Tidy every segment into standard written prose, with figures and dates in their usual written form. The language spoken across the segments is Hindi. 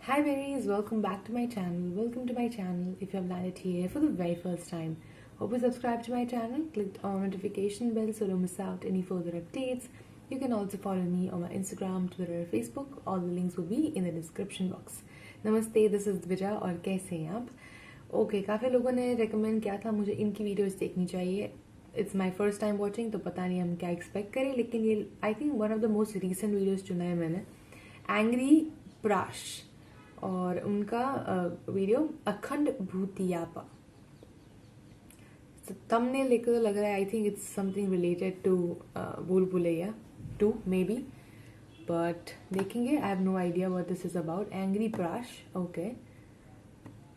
Hi berries, welcome back to my channel. Welcome to my channel if you have landed here for the very first time. Hope you subscribe to my channel, clicked on notification bell so don't miss out any further updates. You can also follow me on my Instagram, Twitter, Facebook. All the links will be in the description box. Namaste, this is Dvija और कैसे हैं आप? ओके काफ़ी लोगों ने रेकमेंड किया था मुझे इनकी वीडियोस देखनी चाहिए. It's my first time watching तो पता नहीं हम क्या एक्सपेक्ट करें, लेकिन ये I think one of the most recent videos चुना है मैंने. एंग्री प्राश और उनका वीडियो अखंड भूतियापा. थंबनेल देखकर तो लग रहा है I think it's something related to Bhool Bhulaiyaa 2 maybe, but देखेंगे. I have no idea what this is about. Angry Prash. Okay,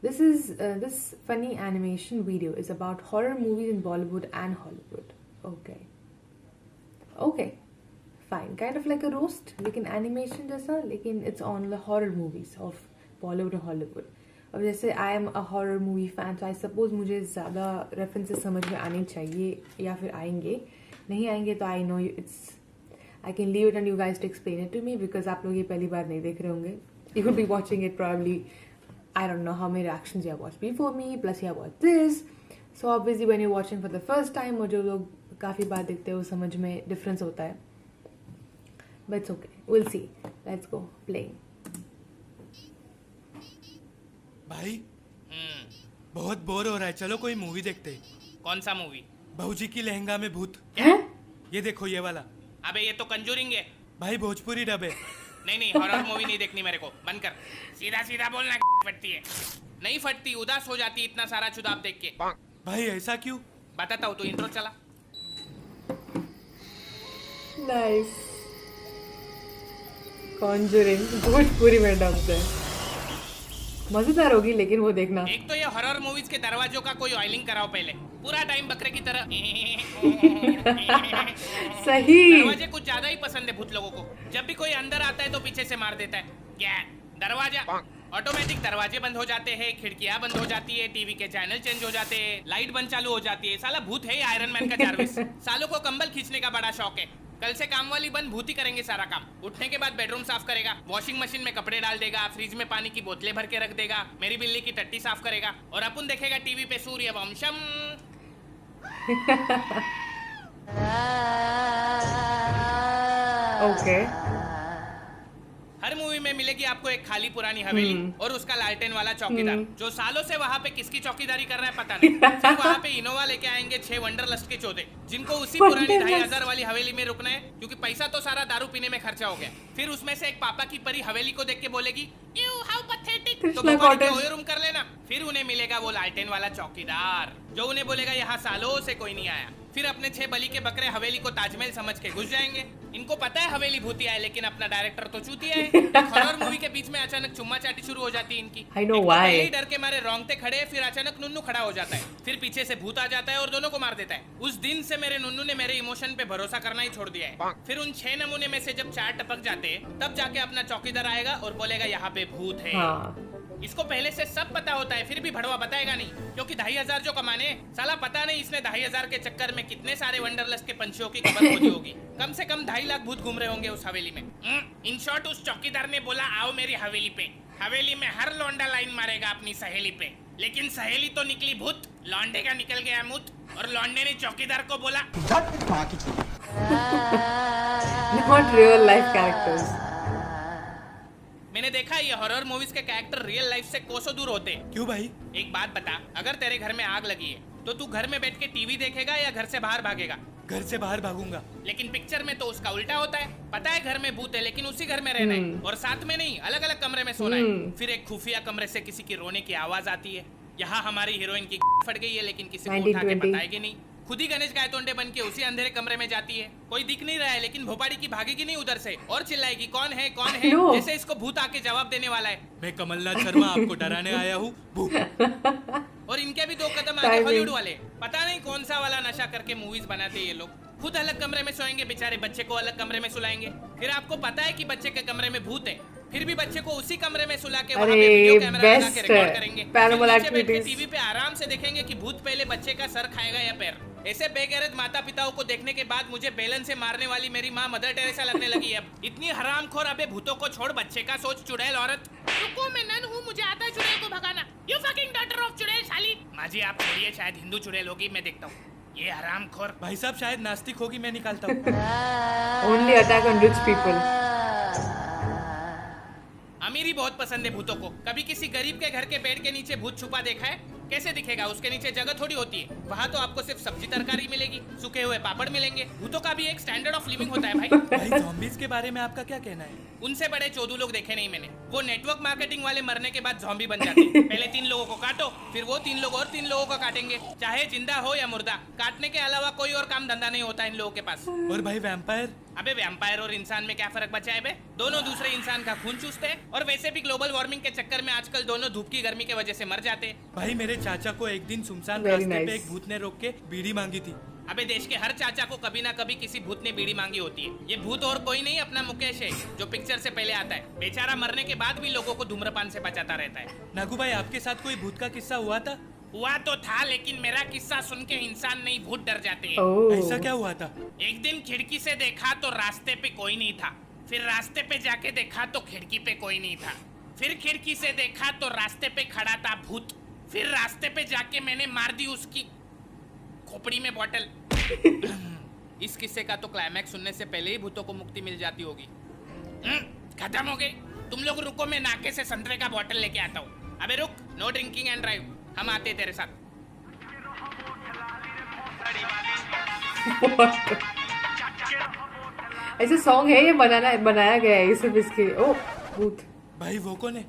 this funny animation video is about horror movies in Bollywood and Hollywood. Okay, fine, kind of like a roast, लेकिन animation जैसा, लेकिन it's on the horror movies of Bollywood और Hollywood. अब जैसे I am a horror movie fan, so I suppose मुझे ज़्यादा references समझ में आने चाहिए या फिर आएंगे. नहीं आएंगे तो I know I can leave it on you guys to explain it to me, because आप लोग ये पहली बार नहीं देख रहे होंगे. You could be watching it probably. I don't know how many reactions you have watched before me, plus you have watched this. So obviously when you're watching for the first time, और जो लोग काफ़ी बार देखते हो समझ में difference होता है. But it's okay. We'll see. Let's go playing. भाई बहुत बोर हो रहा है, चलो कोई मूवी देखते. कौन सा मूवी? भाऊजी की लहंगा में भूत. हैं? ये देखो ये वाला. अबे ये तो कंजूरिंग है. भाई भोजपुरी डब है. नहीं हॉरर मूवी नहीं देखनी मेरे को. बंद कर. सीधा सीधा बोलना. फटती है. नहीं फटती, उदास हो जाती इतना सारा चुदाब देख के. भाई ऐसा क्यों? बताता हूँ, तो इंट्रो चला. Nice. Conjuring. भोजपुरी में डब है. मजेदार होगी लेकिन वो देखना. एक तो ये हॉरर मूवीज के दरवाजों का कोई ऑयलिंग कराओ पहले. पूरा टाइम बकरे की तरह. सही. दरवाजे कुछ ज्यादा ही पसंद है भूत लोगों को. जब भी कोई अंदर आता है तो पीछे से मार देता है. क्या दरवाजा ऑटोमेटिक दरवाजे बंद हो जाते हैं, खिड़कियां बंद हो जाती है, टीवी के चैनल चेंज हो जाते हैं, लाइट बंद चालू हो जाती है. साला भूत है आयरन मैन का जारविस. सालों को कंबल खींचने का बड़ा शौक है. कल से काम वाली बंद, भूत ही करेंगे सारा काम. उठने के बाद बेडरूम साफ करेगा, वॉशिंग मशीन में कपड़े डाल देगा, फ्रिज में पानी की बोतलें भर के रख देगा, मेरी बिल्ली की टट्टी साफ करेगा, और अपन देखेगा टीवी पे सूर्यवंशम. ओके. हर मूवी में मिलेगी आपको एक खाली पुरानी हवेली और उसका लालटेन वाला चौकीदार, जो सालों से वहाँ पे किसकी चौकीदारी कर रहा है पता नहीं. फिर वहाँ पे इनोवा लेके आएंगे 6 वंडरलस्ट के चौधे, जिनको उसी पुरानी 2500 वाली हवेली में रुकना है, क्योंकि पैसा तो सारा दारू पीने में खर्चा हो गया. फिर उसमें से एक पापा की परी हवेली को देख के बोलेगी, यू हाउ पैथेटिक, तो रूम कर लेना. फिर उन्हें मिलेगा वो लालटेन वाला चौकीदार, जो उन्हें बोलेगा यहाँ सालों से कोई नहीं आया. फिर अपने 6 बलि के बकरे हवेली को ताजमहल समझ के घुस जाएंगे. इनको पता है हवेली भूतिया है, लेकिन अपना डायरेक्टर तो चूतिया है. हॉरर मूवी के बीच में अचानक चुम्मा चाटी शुरू हो जाती है इनकी. I know why. डर के मारे रोंगटे खड़े, फिर अचानक नुन्नू खड़ा हो जाता है, फिर पीछे से भूत आ जाता है और दोनों को मार देता है. उस दिन से मेरे नुन्नू ने मेरे इमोशन पे भरोसा करना ही छोड़ दिया है. फिर उन 6 नमूने में से जब 4 टपक जाते हैं, तब जाके अपना चौकीदार आएगा और बोलेगा यहाँ पे भूत है. हाँ. इसको पहले से सब पता होता है, फिर भी भड़वा बताएगा नहीं, क्योंकि 2500 जो कमाने, साला पता नहीं इसने 2500 के चक्कर में कितने सारे वंडरलस्ट के पंछियों की खबर खोजी होगी. कम से कम 2.5 लाख भूत घूम रहे होंगे उस हवेली में. इन शॉर्ट उस चौकीदार ने बोला, आओ मेरी हवेली पे. हवेली में हर लौंडा लाइन मारेगा अपनी सहेली पे, लेकिन सहेली तो निकली भूत. लौंडे का निकल गया मुत, और लौंडे ने चौकीदार को बोला, Not real life characters. मैंने देखा ये हॉरर मूवीज के कैरेक्टर रियल लाइफ से कोसों दूर होते हैं. क्यों भाई? एक बात बता, अगर तेरे घर में आग लगी है तो तू घर में बैठ के टीवी देखेगा या घर से बाहर भागेगा? घर से बाहर भागूंगा. लेकिन पिक्चर में तो उसका उल्टा होता है. पता है घर में भूत है, लेकिन उसी घर में रहना है, और साथ में नहीं, अलग अलग कमरे में सोना है. फिर एक खुफिया कमरे से किसी की रोने की आवाज आती है. यहाँ हमारी हीरोइन की फट गई है, लेकिन किसी को उठा के बताएगी नहीं. खुद ही गणेश गायतोंडे बन के उसी अंधेरे कमरे में जाती है. कोई दिख नहीं रहा है, लेकिन भोपाड़ी की भागेगी नहीं उधर से और चिल्लाएगी, कौन है कौन है, जैसे इसको भूत आके जवाब देने वाला है. मैं कमलनाथ शर्मा आपको डराने आया हूँ. और इनके भी 2 कदम आगे हॉलीवुड वाले. पता नहीं कौन सा वाला नशा करके मूवीज बनाते हैं ये लोग. खुद अलग कमरे में सोएंगे बेचारे, बच्चे को अलग कमरे में सुलाएंगे. फिर आपको पता है कि बच्चे के कमरे में भूत है, फिर भी बच्चे को उसी कमरे में सुला के वहाँ पे वीडियो कैमरा लगा के रिकॉर्ड करेंगे. टीवी पे आराम से देखेंगे कि भूत पहले बच्चे का सर खाएगा या पैर. ऐसे बेगैरत माता पिताओं को देखने के बाद मुझे बेलन से मारने वाली मेरी माँ मदर टेरेसा लगने लगी. अब इतनी हरामखोर, अबे भूतों को छोड़, बच्चे का सोच चुड़ैल औरत. रुको मैं माँ जी आप छोड़िए, शायद हिंदू चुड़ैल होगी, मैं देखता हूँ। ये हरामखोर। भाई साहब शायद नास्तिक होगी, मैं निकालता हूँ। Only attack on rich people. अमीरी बहुत पसंद है भूतों को। कभी किसी गरीब के घर के बेड के नीचे भूत छुपा देखा है? कैसे दिखेगा? उसके नीचे जगह थोड़ी होती है। वहाँ तो आपको सिर्फ सब्जी तरकारी मिलेगी, सूखे हुए पापड़ मिलेंगे। भूतों का भी एक स्टैंडर्ड ऑफ लिविंग होता है भाई। भाई zombies के बारे में आपका क्या कहना है? उनसे बड़े चोदू लोग देखे नहीं मैंने। वो नेटवर्क मार्केटिंग वाले मरने के बाद ज़ॉम्बी बन जाते हैं। पहले 3 लोगों को काटो, फिर वो 3 लोग और 3 लोगों को काटेंगे। चाहे जिंदा हो या मुर्दा, काटने के अलावा कोई और काम धंधा नहीं होता इन लोगों के पास। और भाई वैम्पायर? अबे वैम्पायर और इंसान में क्या फर्क बचा है बे? दोनों दूसरे इंसान का खून चूसते हैं, और वैसे भी ग्लोबल वार्मिंग के चक्कर में आजकल दोनों धूप की गर्मी की वजह से मर जाते हैं। भाई मेरे चाचा को एक दिन सुनसान Very रास्ते पे nice. एक भूत ने रोक के बीड़ी मांगी थी। अबे देश के हर चाचा को कभी ना कभी किसी भूत ने बीड़ी मांगी होती है। ये भूत और कोई नहीं, अपना मुकेश है, जो पिक्चर से पहले आता है। बेचारा मरने के बाद भी लोगों को धूम्रपान से बचाता रहता है। नागू भाई आपके साथ कोई भूत का किस्सा हुआ था? हुआ तो था, लेकिन मेरा किस्सा सुन के इंसान नहीं भूत डर जाते हैं। Oh. ऐसा क्या हुआ था? एक दिन खिड़की से देखा तो रास्ते पे कोई नहीं था। फिर रास्ते पे जाके देखा तो खिड़की पे कोई नहीं था। फिर खिड़की से देखा तो रास्ते पे खड़ा था भूत। फिर रास्ते पे जाके मैंने मार दी उसकी खोपड़ी में बॉटल। इस किस्से का तो क्लाइमैक्स सुनने से पहले ही भूतों को मुक्ति मिल जाती होगी। खत्म हो गई। तुम लोग रुको, मैं नाके से संतरे का बॉटल लेके आता हूँ। अबे रुक, नो ड्रिंकिंग एंड ड्राइव। हम आते हैं तेरे साथ। ऐसे सॉन्ग है ये बनाया गया है सिर्फ इसके। ओ भूत। भाई वो कौन है?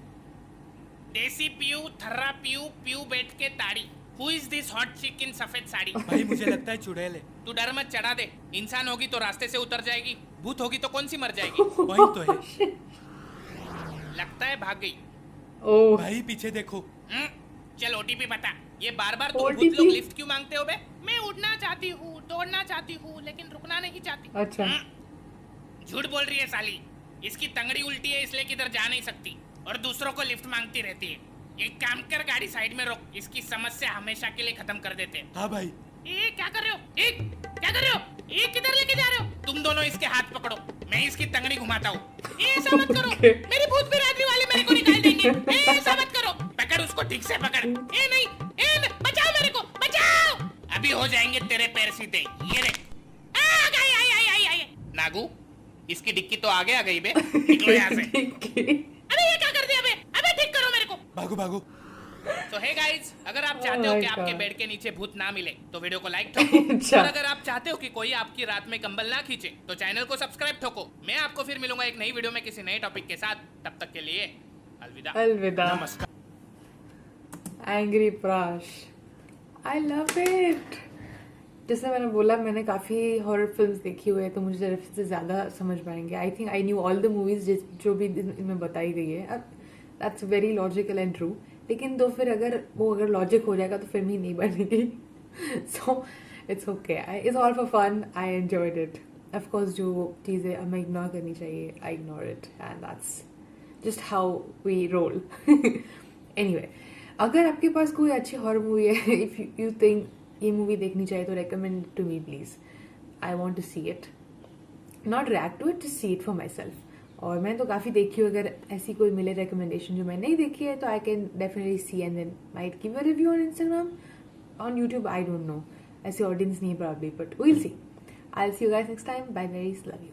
देसी पीयू, थर्रा पीयू, पीयू बैठ के ताड़ी। Who is this hot chick in सफेद साड़ी? भाई मुझे लगता है चुड़ैल है। तू डर मत, चढ़ा दे। इंसान होगी तो रास्ते से उतर जाएगी, भूत होगी तो कौन सी मर जाएगी। वही तो है। लगता है भाग गई। ओह भाई पीछे देखो। चल ओटीपी बता। ये बार बार तुम OTP? भूत लोग लिफ्ट क्यों मांगते हो बे? मैं उड़ना चाहती हूँ, दौड़ना चाहती हूँ, लेकिन रुकना नहीं चाहती। अच्छा। झूठ बोल रही है साली। इसकी तंगड़ी उल्टी है इसलिए किधर जा नहीं सकती, और दूसरों को लिफ्ट मांगती रहती है। एक काम कर, गाड़ी साइड में रोक, इसकी समस्या हमेशा के लिए खत्म कर देते हैं। हाँ भाई। ए क्या कर रहे हो? क्या कर रहे हो? किधर लेके जा रहे हो? तुम दोनों इसके हाथ पकड़ो, मैं इसकी तंगड़ी घुमाता हूँ। ऐसा मत करो, मेरी भूत बिरादरी वाले मेरे को निकाल देंगे। ऐसा मत करो, पकड़ उसको, ठीक से पकड़। नहीं, बचाओ मेरे को, बचाओ। अभी हो जाएंगे तेरे पैर सीधे। ये देख। आई। नागू, इसकी डिक्की तो आगे आ गई बे। निकलो यहाँ से। अरे ये क्या कर दिया बे? अबे ठीक करो मेरे को। भागो। तो हे गाइस, अगर आप चाहते हो my कि आपके God. बेड के नीचे भूत ना मिले तो वीडियो को लाइक ठोको। अच्छा। और अगर आप चाहते हो कि कोई आपकी रात में कंबल ना खींचे तो चैनल को सब्सक्राइब ठोको। मैं आपको फिर मिलूंगा एक नई वीडियो में किसी नए टॉपिक के साथ। तब तक के लिए अलविदा। नमस्कार। Angry Prash. I love it. जैसे मैंने बोला, मैंने काफ़ी हॉरर फिल्म्स देखी हुई है, तो मुझे रेफरेंसेस ज़्यादा समझ पाएंगे। I think I knew all the movies जो भी इनमें बताई गई है। That's very logical and true. लेकिन तो फिर अगर लॉजिक हो जाएगा तो फिल्म ही नहीं बनेगी। So it's okay, it's all for fun. I enjoyed it. Of course जो चीज़ें हमें इग्नोर करनी चाहिए, I ignore it, and that's just how we roll. Anyway, अगर आपके पास कोई अच्छी हॉरर मूवी है, इफ यू थिंक ये मूवी देखनी चाहिए, तो recommend to me please. I want to see it, not react to it, just see it for myself. और मैं तो काफ़ी देखी हूँ। अगर ऐसी कोई मिले रिकमेंडेशन जो मैं नहीं देखी है, तो I can definitely see and then might give a review on Instagram, on YouTube. I don't know, ऐसी ऑडियंस नहीं है probably, but we'll see. I will see you guys next time. Bye, very love you.